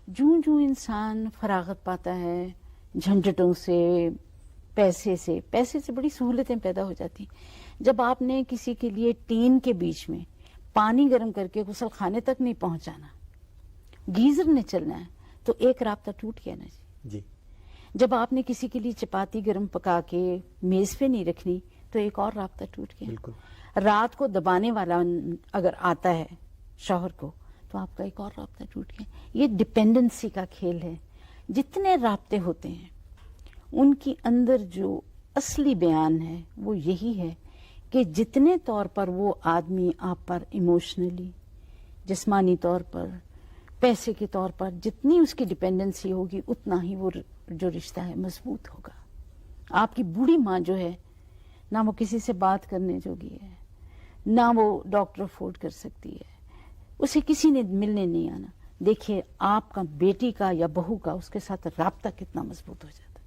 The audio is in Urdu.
جوں انسان فراغت پاتا ہے جھنجھٹوں سے، پیسے سے بڑی سہولتیں پیدا ہو جاتی ہیں. جب آپ نے کسی کے لیے ٹین کے بیچ میں پانی گرم کر کے غسل خانے تک نہیں پہنچانا، گیزر نے چلنا ہے، تو ایک رابطہ ٹوٹ گیا نا جی. جب آپ نے کسی کے لیے چپاتی گرم پکا کے میز پہ نہیں رکھنی تو ایک اور رابطہ ٹوٹ گیا. بالکل. رات کو دبانے والا اگر آتا ہے شوہر کو تو آپ کا ایک اور رابطہ ٹوٹ گیا. یہ ڈپینڈنسی کا کھیل ہے. جتنے رابطے ہوتے ہیں ان کی اندر جو اصلی بیان ہے وہ یہی ہے کہ جتنے طور پر وہ آدمی آپ پر ایموشنلی، جسمانی طور پر، پیسے کے طور پر جتنی اس کی ڈپینڈنسی ہوگی اتنا ہی وہ جو رشتہ ہے مضبوط ہوگا. آپ کی بوڑھی ماں جو ہے نہ وہ کسی سے بات کرنے جوگی ہے، نہ وہ ڈاکٹر افورڈ کر سکتی ہے، اسے کسی نے ملنے نہیں آنا. دیکھیے آپ کا بیٹی کا یا بہو کا اس کے ساتھ رابطہ کتنا مضبوط ہو جاتا ہے.